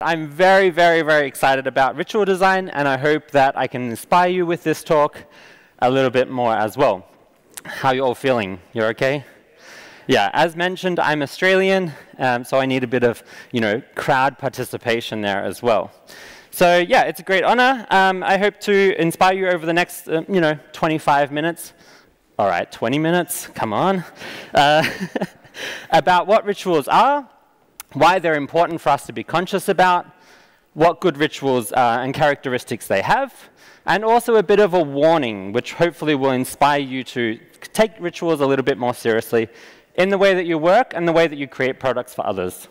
I'm very, very, very excited about ritual design, and I hope that I can inspire you with this talk a little bit more as well. How are you all feeling? You're okay? Yeah, as mentioned, I'm Australian, so I need a bit of, crowd participation there as well. So yeah, it's a great honor. I hope to inspire you over the next, 25 minutes. All right, 20 minutes, come on. About what rituals are, why they're important for us to be conscious about, what good rituals and characteristics they have, and also a bit of a warning, which hopefully will inspire you to take rituals a little bit more seriously in the way that you work and the way that you create products for others.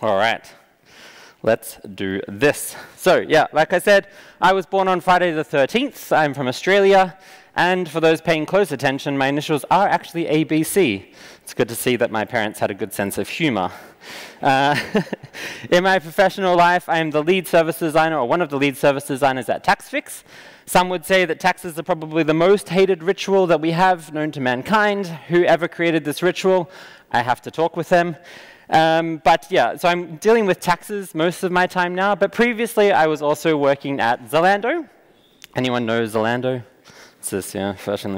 All right, let's do this. So yeah, like I said, I was born on Friday the 13th. I'm from Australia. And for those paying close attention, my initials are actually ABC. It's good to see that my parents had a good sense of humor. In my professional life, I am the lead service designer, or one of the lead service designers at Taxfix. Some would say that taxes are probably the most hated ritual that we have known to mankind. Whoever created this ritual, I have to talk with them. But yeah, so I'm dealing with taxes most of my time now. But previously, I was also working at Zalando. Anyone know Zalando? It's this, yeah, fashion,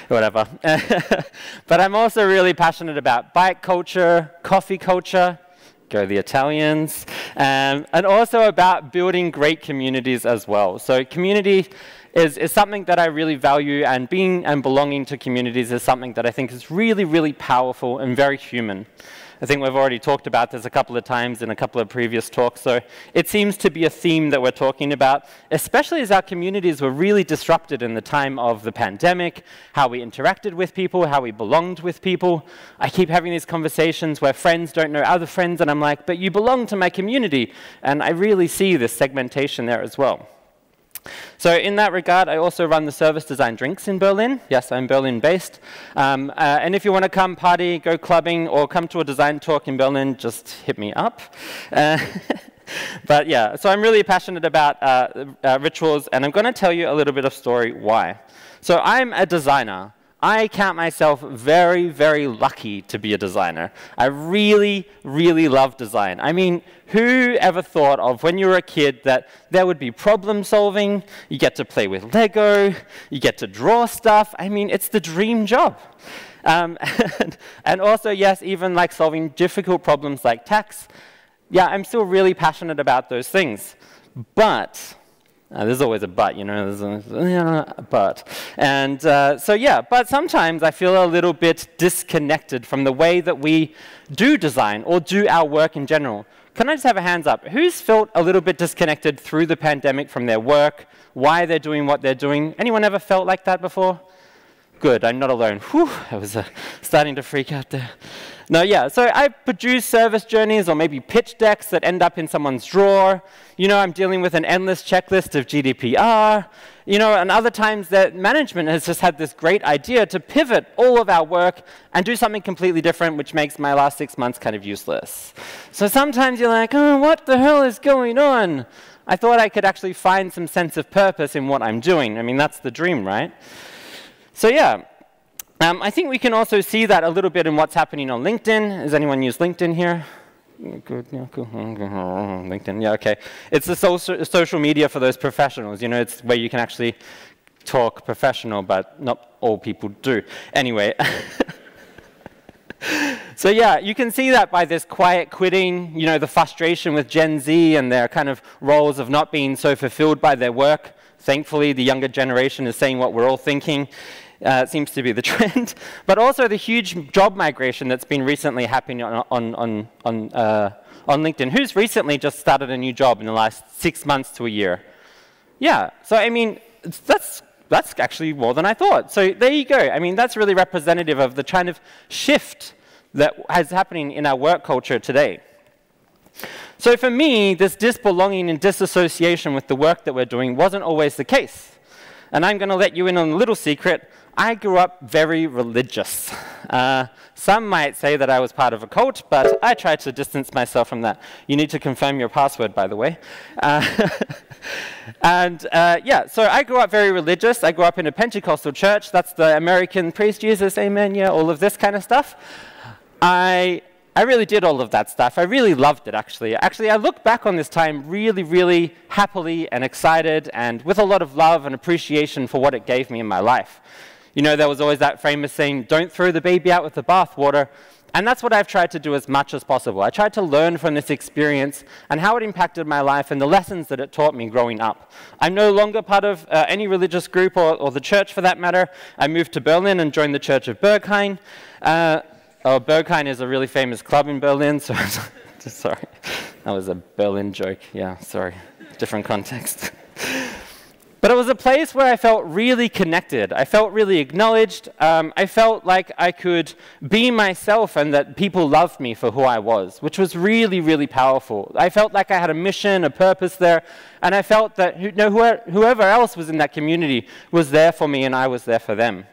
whatever. But I'm also really passionate about bike culture, coffee culture, go the Italians, and also about building great communities as well. So community is something that I really value, and being and belonging to communities is something that I think is really, really powerful and very human. I think we've already talked about this a couple of times in a couple of previous talks, so it seems to be a theme that we're talking about, especially as our communities were really disrupted in the time of the pandemic, how we interacted with people, how we belonged with people. I keep having these conversations where friends don't know other friends, and I'm like, but you belong to my community, and I really see this segmentation there as well. So in that regard, I also run the service design drinks in Berlin. Yes, I'm Berlin-based. And if you want to come party, go clubbing, or come to a design talk in Berlin, just hit me up. But yeah, so I'm really passionate about rituals, and I'm going to tell you a little bit of story why. So I'm a designer. I count myself very, very lucky to be a designer. I really, really love design. I mean, who ever thought of when you were a kid that there would be problem solving, you get to play with Lego, you get to draw stuff? I mean, it's the dream job. And also, yes, even like solving difficult problems like tax. Yeah, I'm still really passionate about those things. But there's always a but, there's a but. And so yeah, but sometimes I feel a little bit disconnected from the way that we do design or do our work in general. Can I just have a hands up? Who's felt a little bit disconnected through the pandemic from their work, why they're doing what they're doing? Anyone ever felt like that before? Good, I'm not alone. Whew, I was starting to freak out there. No, yeah, so I produce service journeys or maybe pitch decks that end up in someone's drawer. I'm dealing with an endless checklist of GDPR. And other times that management has just had this great idea to pivot all of our work and do something completely different, which makes my last 6 months kind of useless. So sometimes you're like, oh, what the hell is going on? I thought I could actually find some sense of purpose in what I'm doing. I mean, that's the dream, right? So yeah. I think we can also see that a little bit in what's happening on LinkedIn. Does anyone use LinkedIn here? Good, yeah, cool. LinkedIn, yeah, okay. It's the social media for those professionals. It's where you can actually talk professional, but not all people do. Anyway. So yeah, you can see that by this quiet quitting, the frustration with Gen Z and their kind of roles of not being so fulfilled by their work. Thankfully, the younger generation is saying what we're all thinking. It seems to be the trend, but also the huge job migration that's been recently happening on LinkedIn. Who's recently just started a new job in the last 6 months to a year? Yeah, so I mean, that's actually more than I thought. So there you go. I mean, that's really representative of the kind of shift that is happening in our work culture today. So for me, this disbelonging and disassociation with the work that we're doing wasn't always the case. And I'm going to let you in on a little secret. I grew up very religious. Some might say that I was part of a cult, but I tried to distance myself from that. You need to confirm your password, by the way. Yeah, so I grew up very religious. I grew up in a Pentecostal church. That's the American praise Jesus, amen, yeah, all of this kind of stuff. I I really did all of that stuff. I really loved it, actually. Actually, I look back on this time really, really happily and excited and with a lot of love and appreciation for what it gave me in my life. You know, there was always that famous saying, don't throw the baby out with the bathwater. And that's what I've tried to do as much as possible. I tried to learn from this experience and how it impacted my life and the lessons that it taught me growing up. I'm no longer part of any religious group or the church for that matter. I moved to Berlin and joined the Church of Berghain. Berghain is a really famous club in Berlin, so sorry. That was a Berlin joke. Yeah, sorry. Different context. But it was a place where I felt really connected. I felt really acknowledged. I felt like I could be myself and that people loved me for who I was, which was really, really powerful. I felt like I had a mission, a purpose there, and I felt that whoever else was in that community was there for me and I was there for them.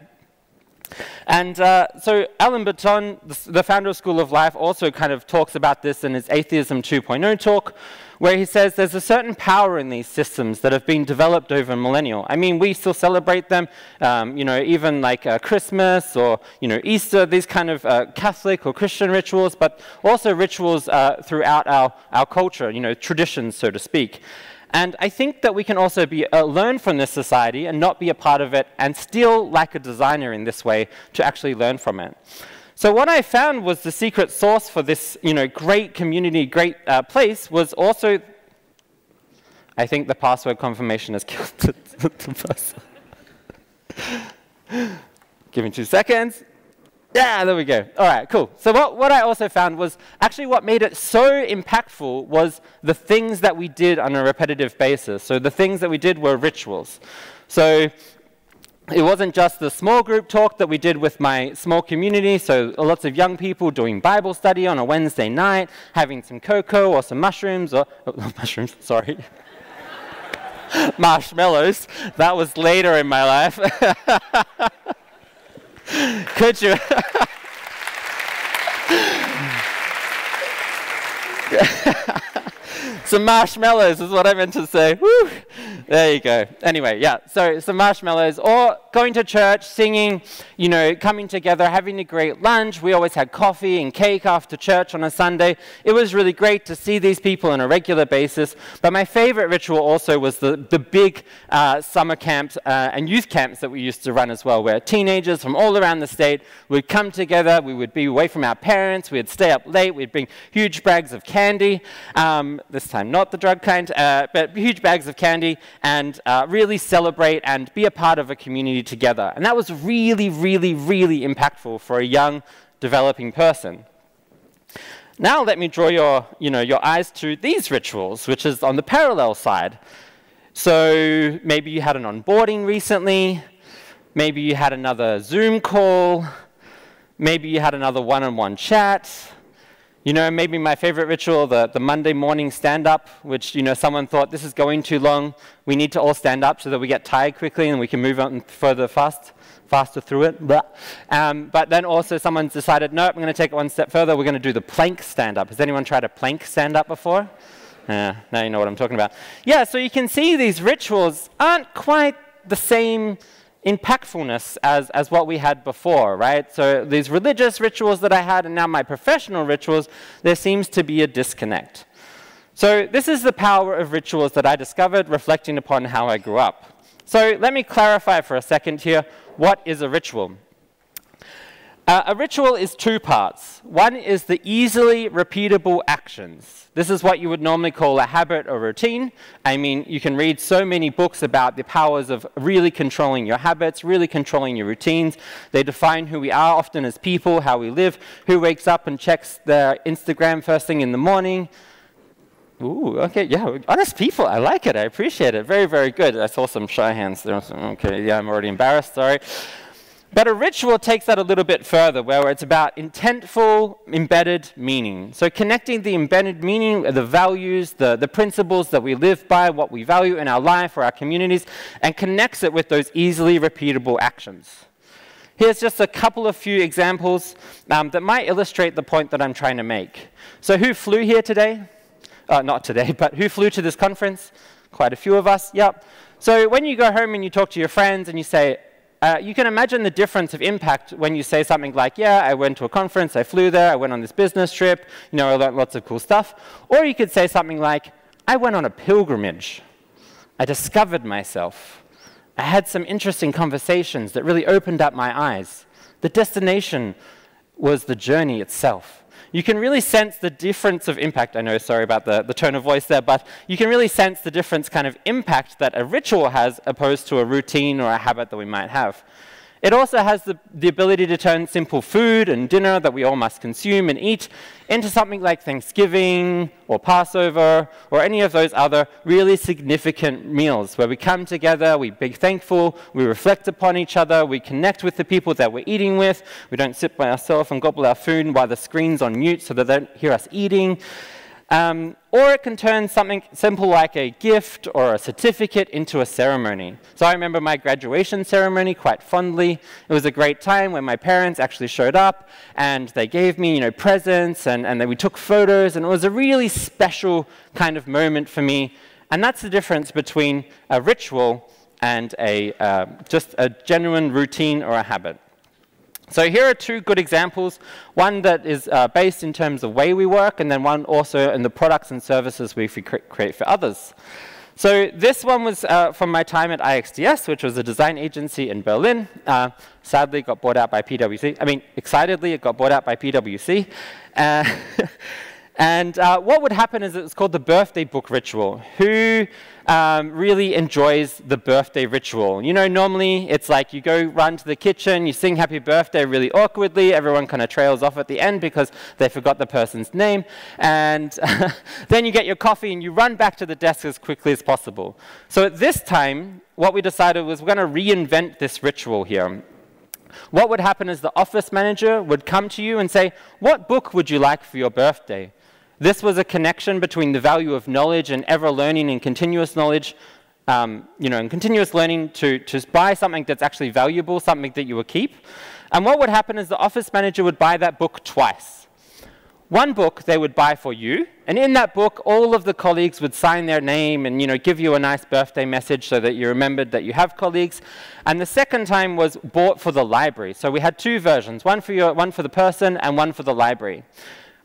And so Alan Baton, the founder of School of Life, also kind of talks about this in his Atheism 2.0 talk, where he says there's a certain power in these systems that have been developed over millennia. I mean, we still celebrate them, you know, even like Christmas or, you know, Easter, these kind of Catholic or Christian rituals, but also rituals throughout our culture, you know, traditions, so to speak. And I think that we can also learn from this society and not be a part of it and still like a designer in this way to actually learn from it. So what I found was the secret sauce for this, you know, great community, great place was also, I think the password confirmation has killed the person. Give me 2 seconds. Yeah, there we go. All right, cool. So what I also found was actually what made it so impactful was the things that we did on a repetitive basis. So the things that we did were rituals. So it wasn't just the small group talk that we did with my small community, so lots of young people doing Bible study on a Wednesday night, having some cocoa or some mushrooms, or mushrooms, sorry. Marshmallows. That was later in my life. Could you? Some marshmallows is what I meant to say. Woo! There you go. Anyway, yeah, so some marshmallows, or going to church, singing, you know, coming together, having a great lunch. We always had coffee and cake after church on a Sunday. It was really great to see these people on a regular basis. But my favorite ritual also was the big summer camps and youth camps that we used to run as well, where teenagers from all around the state would come together. We would be away from our parents. We'd stay up late. We'd bring huge bags of candy. This time not the drug kind, but huge bags of candy, and really celebrate and be a part of a community together. And that was really, really, really impactful for a young, developing person. Now let me draw your eyes to these rituals, which is on the parallel side. So maybe you had an onboarding recently, maybe you had another Zoom call, maybe you had another one-on-one chat. You know, maybe my favorite ritual, the Monday morning stand-up, which, you know, someone thought, this is going too long. We need to all stand up so that we get tired quickly and we can move on faster through it. But then also someone decided, no, I'm going to take it one step further. We're going to do the plank stand-up. Has anyone tried a plank stand-up before? Now you know what I'm talking about. Yeah, so you can see these rituals aren't quite the same impactfulness as what we had before, right? So these religious rituals that I had and now my professional rituals, there seems to be a disconnect. So this is the power of rituals that I discovered reflecting upon how I grew up. So let me clarify for a second here, what is a ritual? A ritual is two parts. One is the easily repeatable actions. This is what you would normally call a habit or routine. I mean, you can read so many books about the powers of really controlling your habits, really controlling your routines. They define who we are often as people, how we live, who wakes up and checks their Instagram first thing in the morning. Ooh, okay, yeah, honest people, I like it, I appreciate it. Very, very good. I saw some shy hands there. Okay, yeah, I'm already embarrassed, sorry. But a ritual takes that a little bit further, where it's about intentful, embedded meaning. So connecting the embedded meaning, the values, the principles that we live by, what we value in our life or our communities, and connects it with those easily repeatable actions. Here's just a couple of few examples that might illustrate the point that I'm trying to make. So who flew here today? Not today, but who flew to this conference? Quite a few of us, yep. So when you go home and you talk to your friends and you say, you can imagine the difference of impact when you say something like, yeah, I went to a conference, I flew there, I went on this business trip, you know, I learned lots of cool stuff. Or you could say something like, I went on a pilgrimage. I discovered myself. I had some interesting conversations that really opened up my eyes. The destination was the journey itself. You can really sense the difference of impact. I know, sorry about the tone of voice there, but you can really sense the difference kind of impact that a ritual has opposed to a routine or a habit that we might have. It also has the ability to turn simple food and dinner that we all must consume and eat into something like Thanksgiving or Passover or any of those other really significant meals where we come together, we be thankful, we reflect upon each other, we connect with the people that we're eating with, we don't sit by ourselves and gobble our food while the screen's on mute so that they don't hear us eating. Or it can turn something simple like a gift or a certificate into a ceremony. So I remember my graduation ceremony quite fondly. It was a great time when my parents actually showed up and they gave me, you know, presents and then we took photos, and it was a really special kind of moment for me. And that's the difference between a ritual and just a genuine routine or a habit. So here are two good examples, one that is based in terms of the way we work, and then one also in the products and services we create for others. So this one was from my time at IXDS, which was a design agency in Berlin. Sadly, it got bought out by PwC. I mean, excitedly, it got bought out by PwC. And what would happen is it's called the birthday book ritual. Who really enjoys the birthday ritual? You know, normally it's like you go run to the kitchen, you sing happy birthday really awkwardly, everyone kind of trails off at the end because they forgot the person's name, and then you get your coffee and you run back to the desk as quickly as possible. So at this time, what we decided was we're going to reinvent this ritual here. What would happen is the office manager would come to you and say, what book would you like for your birthday? This was a connection between the value of knowledge and ever learning and continuous knowledge, you know, and continuous learning to buy something that's actually valuable, something that you will keep. And what would happen is the office manager would buy that book twice. One book they would buy for you, and in that book, all of the colleagues would sign their name and, you know, give you a nice birthday message so that you remembered that you have colleagues. And the second time was bought for the library. So we had two versions, one for the person and one for the library.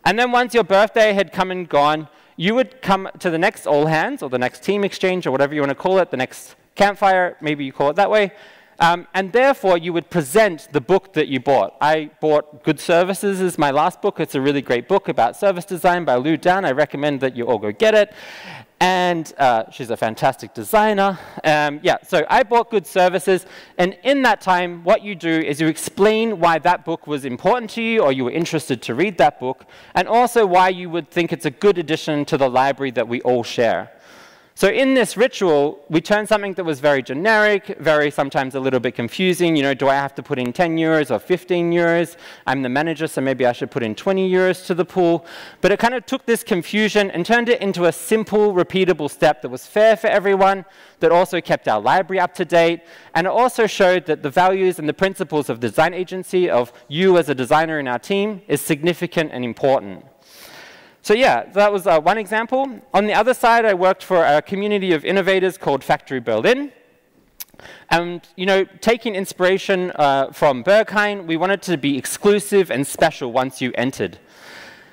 And then once your birthday had come and gone, you would come to the next all hands or the next team exchange or whatever you want to call it, the next campfire, maybe you call it that way. And therefore, you would present the book that you bought. I bought Good Services is my last book. It's a really great book about service design by Lou Dan. I recommend that you all go get it. And she's a fantastic designer. Yeah, so I bought Good Services. And in that time, what you do is you explain why that book was important to you or you were interested to read that book, and also why you would think it's a good addition to the library that we all share. So in this ritual, we turned something that was very generic, very sometimes a little bit confusing. You know, do I have to put in 10 euros or 15 euros? I'm the manager, so maybe I should put in 20 euros to the pool. But it kind of took this confusion and turned it into a simple, repeatable step that was fair for everyone, that also kept our library up to date, and it also showed that the values and the principles of design agency, of you as a designer in our team, is significant and important. So yeah, that was one example. On the other side, I worked for a community of innovators called Factory Berlin. And, you know, taking inspiration from Berghain, we wanted to be exclusive and special once you entered.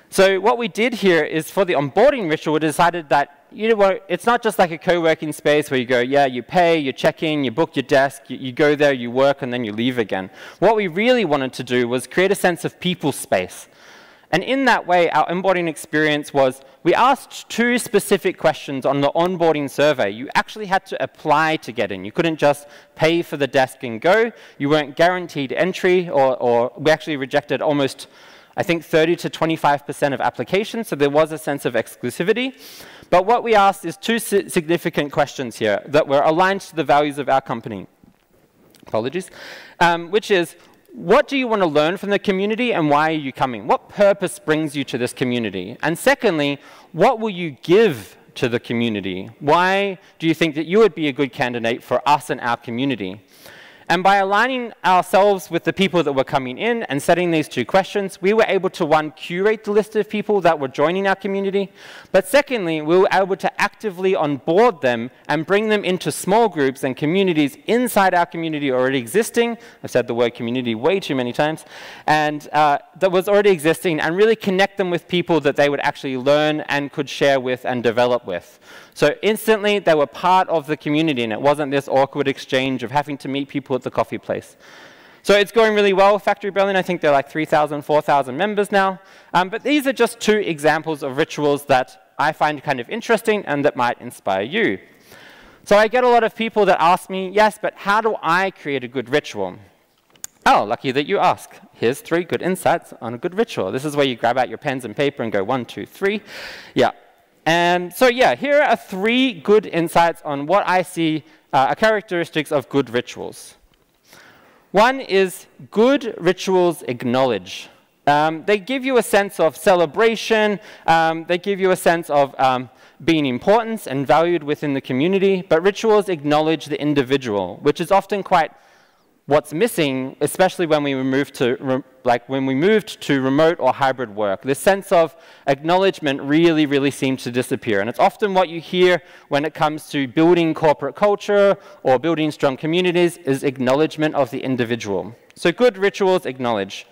So what we did here is for the onboarding ritual, we decided that, you know what, it's not just like a co-working space where you go, yeah, you pay, you check in, you book your desk, you go there, you work, and then you leave again. What we really wanted to do was create a sense of people space. And in that way, our onboarding experience was, we asked two specific questions on the onboarding survey. You actually had to apply to get in. You couldn't just pay for the desk and go. You weren't guaranteed entry, or we actually rejected almost, I think, 30 to 25% of applications, so there was a sense of exclusivity. But what we asked is two significant questions here that were aligned to the values of our company. Apologies. Which is, what do you want to learn from the community and why are you coming? What purpose brings you to this community? And secondly, what will you give to the community? Why do you think that you would be a good candidate for us and our community? And by aligning ourselves with the people that were coming in and setting these 2 questions, we were able to, 1, curate the list of people that were joining our community, but secondly, we were able to actively onboard them and bring them into small groups and communities inside our community already existing. I've said the word community way too many times. And that was already existing, and really connect them with people that they would actually learn and could share with and develop with. So instantly, they were part of the community, and it wasn't this awkward exchange of having to meet people at the coffee place. So it's going really well. Factory Berlin, I think they're like 3,000, 4,000 members now. But these are just 2 examples of rituals that I find kind of interesting and that might inspire you. So I get a lot of people that ask me, yes, but how do I create a good ritual? Oh, lucky that you ask. Here's 3 good insights on a good ritual. This is where you grab out your pens and paper and go 1, 2, 3. Yeah. And so, yeah, here are 3 good insights on what I see are characteristics of good rituals. 1 is good rituals acknowledge. They give you a sense of celebration. They give you a sense of being important and valued within the community. But rituals acknowledge the individual, which is often quite what's missing, especially when we moved to remote or hybrid work. This sense of acknowledgement really, really seems to disappear. And it's often what you hear when it comes to building corporate culture or building strong communities is acknowledgement of the individual. So good rituals acknowledge.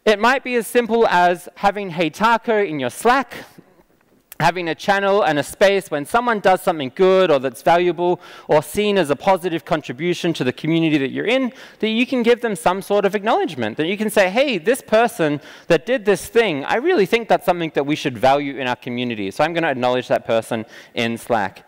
It might be as simple as having Hey Taco in your Slack, having a channel and a space when someone does something good or that's valuable or seen as a positive contribution to the community that you're in, that you can give them some sort of acknowledgement, that you can say, hey, this person that did this thing, I really think that's something that we should value in our community, so I'm going to acknowledge that person in Slack.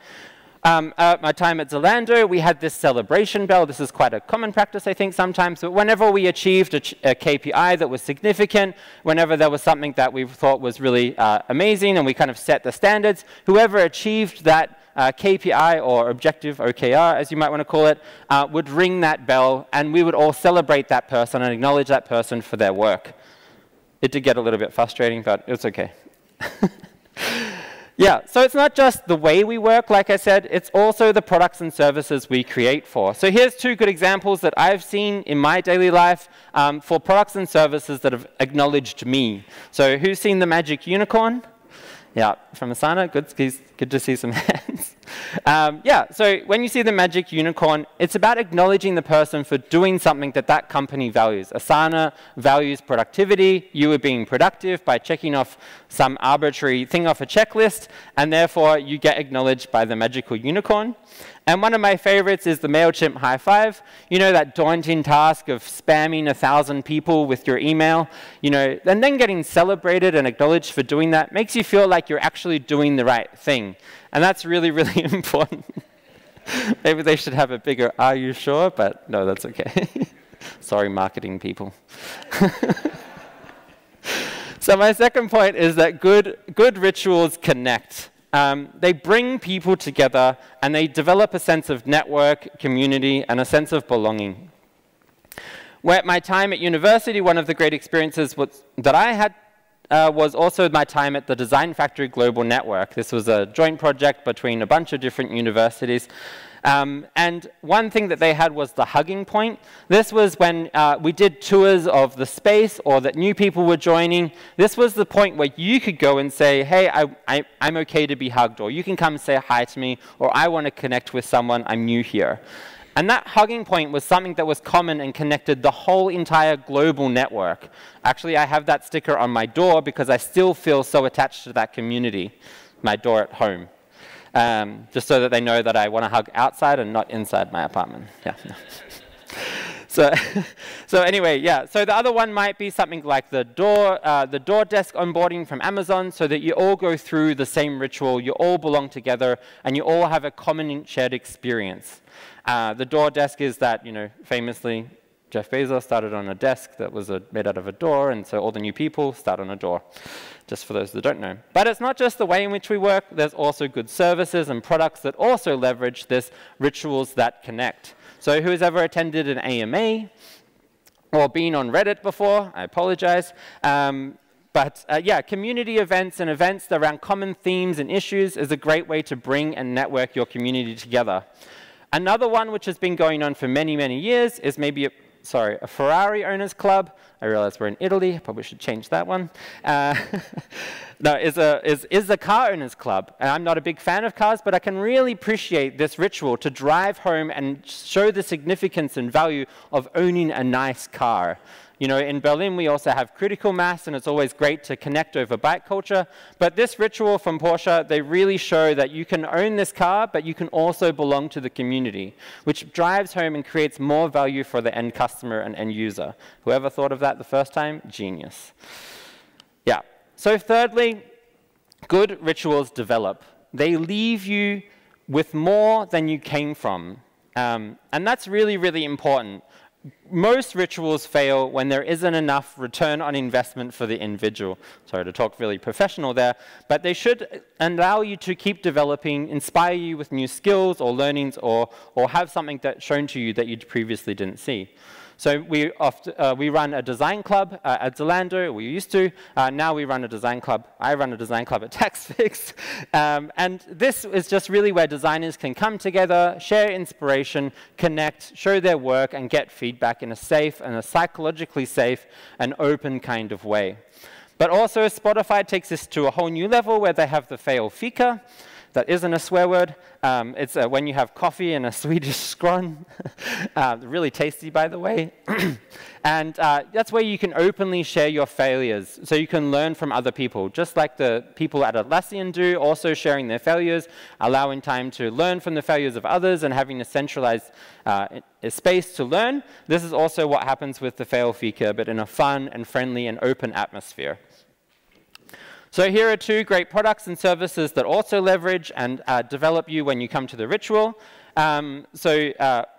At my time at Zalando, we had this celebration bell. This is quite a common practice, I think, sometimes. But whenever we achieved a KPI that was significant, whenever there was something that we thought was really amazing and we kind of set the standards, whoever achieved that KPI or objective, OKR, as you might want to call it, would ring that bell, and we would all celebrate that person and acknowledge that person for their work. It did get a little bit frustrating, but it's okay. Yeah, so it's not just the way we work, like I said, it's also the products and services we create for. So here's 2 good examples that I've seen in my daily life for products and services that have acknowledged me. So who's seen the Magic Unicorn? Yeah, from Asana, good to see some hands. Yeah, so when you see the Magic Unicorn, it's about acknowledging the person for doing something that that company values. Asana values productivity. You are being productive by checking off some arbitrary thing off a checklist, and therefore you get acknowledged by the magical unicorn. And one of my favorites is the MailChimp high five. You know, that daunting task of spamming 1,000 people with your email, you know, and then getting celebrated and acknowledged for doing that makes you feel like you're actually doing the right thing. And that's really, really important. Maybe they should have a bigger "are you sure?" but no, that's okay. Sorry, marketing people. So my second point is that good rituals connect. They bring people together, and they develop a sense of network, community, and a sense of belonging. Where at my time at university, one of the great experiences that I had was also my time at the Design Factory Global Network. This was a joint project between a bunch of different universities. And one thing that they had was the hugging point. This was when we did tours of the space or that new people were joining. This was the point where you could go and say, hey, I'm okay to be hugged, or you can come say hi to me, or I want to connect with someone, I'm new here. And that hugging point was something that was common and connected the whole entire global network. Actually, I have that sticker on my door because I still feel so attached to that community, my door at home. Just so that they know that I want to hug outside and not inside my apartment. Yeah. So anyway, yeah. So the other one might be something like the door desk onboarding from Amazon, so that you all go through the same ritual, you all belong together, and you all have a common shared experience. The door desk is that, you know, famously, Jeff Bezos started on a desk that was made out of a door, and so all the new people start on a door, just for those that don't know. But it's not just the way in which we work. There's also good services and products that also leverage this rituals that connect. So who's ever attended an AMA or been on Reddit before? I apologize. Yeah, community events and events around common themes and issues is a great way to bring and network your community together. Another one which has been going on for many, many years is maybe a Ferrari owners club. I realize we're in Italy. I probably should change that one. No, is a car owners club. And I'm not a big fan of cars, but I can really appreciate this ritual to drive home and show the significance and value of owning a nice car. You know, in Berlin, we also have critical mass, and it's always great to connect over bike culture. But this ritual from Porsche, they really show that you can own this car, but you can also belong to the community, which drives home and creates more value for the end customer and end user. Whoever thought of that the first time? Genius. Yeah. So thirdly, good rituals develop. They leave you with more than you came from. And that's really, really important. Most rituals fail when there isn't enough return on investment for the individual. Sorry to talk really professional there, but they should allow you to keep developing, inspire you with new skills or learnings, or have something that's shown to you that you previously didn't see. So we run a design club at Zalando. We used to. Now we run a design club. I run a design club at Taxfix. And this is just really where designers can come together, share inspiration, connect, show their work, and get feedback in a safe and a psychologically safe and open kind of way. But also Spotify takes this to a whole new level where they have the fail fika. That isn't a swear word. It's when you have coffee and a Swedish scone. Really tasty, by the way. And that's where you can openly share your failures, so you can learn from other people, just like the people at Atlassian do, also sharing their failures, allowing time to learn from the failures of others, and having a centralized space to learn. This is also what happens with the fail fika, but in a fun and friendly and open atmosphere. So here are two great products and services that also leverage and develop you when you come to the ritual.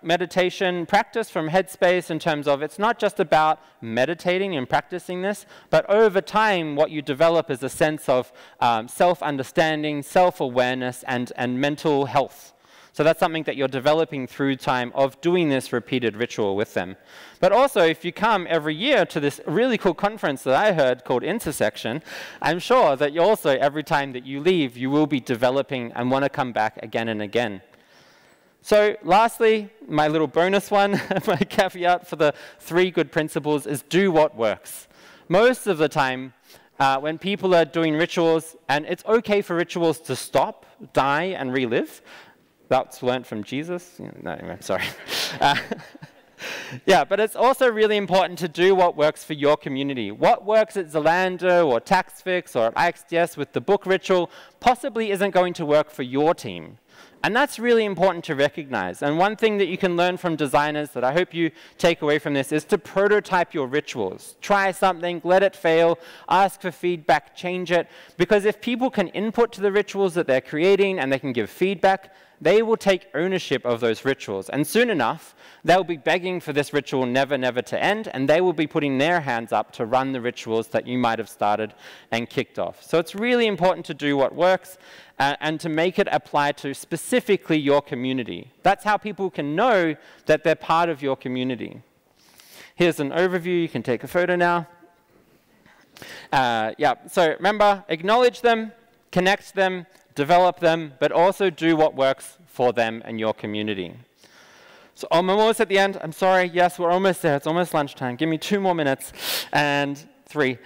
Meditation practice from Headspace, in terms of it's not just about meditating and practicing this, but over time what you develop is a sense of self-understanding, self-awareness, and mental health. So that's something that you're developing through time of doing this repeated ritual with them. But also, if you come every year to this really cool conference that I heard called Intersection, I'm sure that you also, every time that you leave, you will be developing and want to come back again and again. So lastly, my little bonus one, my caveat for the 3 good principles is do what works. Most of the time, when people are doing rituals, and it's okay for rituals to stop, die, and relive. That's learned from Jesus. No, anyway, sorry. Yeah, but it's also really important to do what works for your community. What works at Zalando or Taxfix or at IXDS with the book ritual possibly isn't going to work for your team. And that's really important to recognize. And one thing that you can learn from designers that I hope you take away from this is to prototype your rituals. Try something, let it fail, ask for feedback, change it. Because if people can input to the rituals that they're creating and they can give feedback, they will take ownership of those rituals. And soon enough, they'll be begging for this ritual never, never to end, and they will be putting their hands up to run the rituals that you might have started and kicked off. So it's really important to do what works and to make it apply to specifically your community. That's how people can know that they're part of your community. Here's an overview. You can take a photo now. Yeah, so remember, acknowledge them, connect them, develop them, but also do what works for them and your community. So I'm almost at the end. I'm sorry. Yes, we're almost there. It's almost lunchtime. Give me 2 more minutes and 3.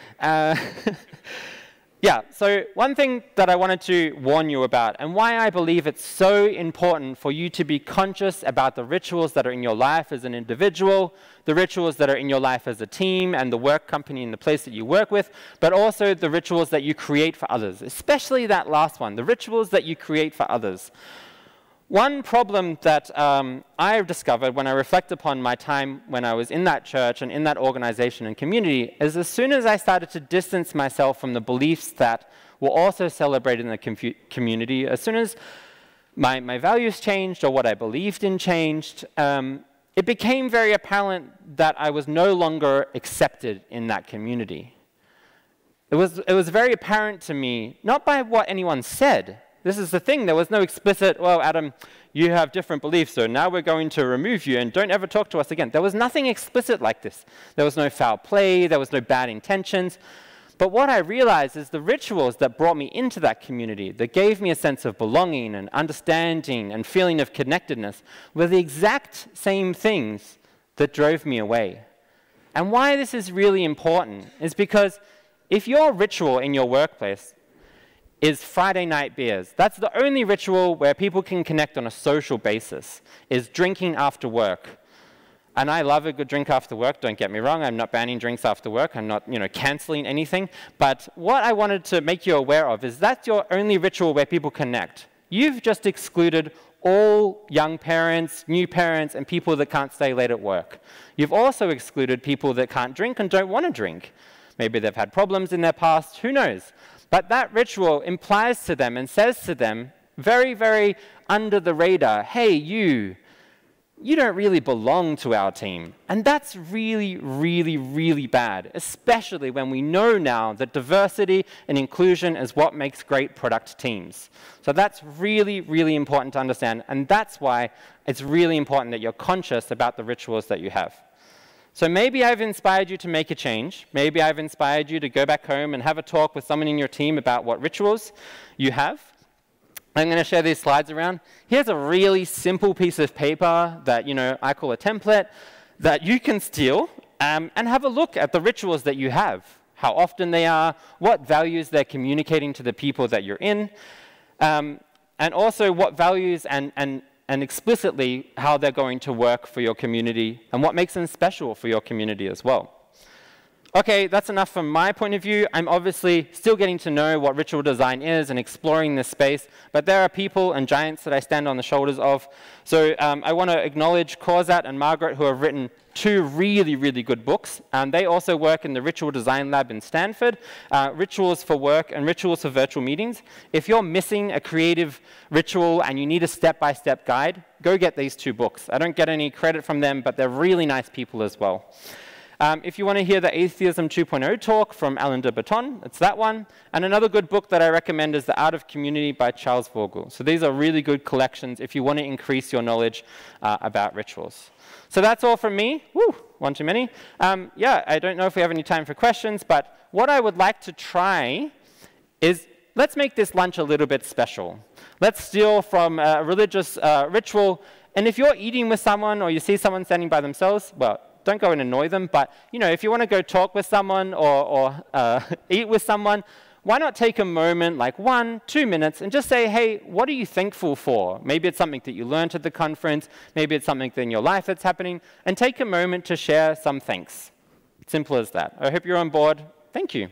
Yeah, so one thing that I wanted to warn you about, and why I believe it's so important for you to be conscious about the rituals that are in your life as an individual, the rituals that are in your life as a team and the work company and the place that you work with, but also the rituals that you create for others, especially that last one, the rituals that you create for others. One problem that I've discovered when I reflect upon my time when I was in that church and in that organization and community is as soon as I started to distance myself from the beliefs that were also celebrated in the community, as soon as my values changed or what I believed in changed, it became very apparent that I was no longer accepted in that community. It was very apparent to me, not by what anyone said. This is the thing, there was no explicit, well, Adam, you have different beliefs, so now we're going to remove you and don't ever talk to us again. There was nothing explicit like this. There was no foul play, there was no bad intentions. But what I realized is the rituals that brought me into that community, that gave me a sense of belonging and understanding and feeling of connectedness, were the exact same things that drove me away. And why this is really important is because if your ritual in your workplace is Friday night beers, that's the only ritual where people can connect on a social basis, is drinking after work. And I love a good drink after work, don't get me wrong. I'm not banning drinks after work. I'm not, canceling anything. But what I wanted to make you aware of is that's your only ritual where people connect. You've just excluded all young parents, new parents, and people that can't stay late at work. You've also excluded people that can't drink and don't want to drink. Maybe they've had problems in their past, who knows? But that ritual implies to them and says to them, very, very under the radar, hey, you don't really belong to our team. And that's really, really, really bad, especially when we know now that diversity and inclusion is what makes great product teams. So that's really, really important to understand, and that's why it's really important that you're conscious about the rituals that you have. So maybe I've inspired you to make a change. Maybe I've inspired you to go back home and have a talk with someone in your team about what rituals you have. I'm going to share these slides around. Here's a really simple piece of paper that I call a template that you can steal and have a look at the rituals that you have, how often they are, what values they're communicating to the people that you're in, and also what values and explicitly how they're going to work for your community and what makes them special for your community as well. Okay, that's enough from my point of view. I'm obviously still getting to know what ritual design is and exploring this space, but there are people and giants that I stand on the shoulders of. So I want to acknowledge Corzat and Margaret, who have written 2 really, really good books. They also work in the Ritual Design Lab in Stanford, Rituals for Work and Rituals for Virtual Meetings. If you're missing a creative ritual and you need a step-by-step guide, go get these 2 books. I don't get any credit from them, but they're really nice people as well. If you want to hear the Atheism 2.0 talk from Alain de Botton, it's that one. And another good book that I recommend is The Art of Community by Charles Vogel. So these are really good collections if you want to increase your knowledge about rituals. So that's all from me. Woo, one too many. I don't know if we have any time for questions, but what I would like to try is let's make this lunch a little bit special. Let's steal from a religious ritual. And if you're eating with someone or you see someone standing by themselves, well, don't go and annoy them, but if you want to go talk with someone or eat with someone, why not take a moment, like 1-2 minutes, and just say, hey, what are you thankful for? Maybe it's something that you learned at the conference, maybe it's something in your life that's happening, and take a moment to share some thanks. Simple as that. I hope you're on board. Thank you.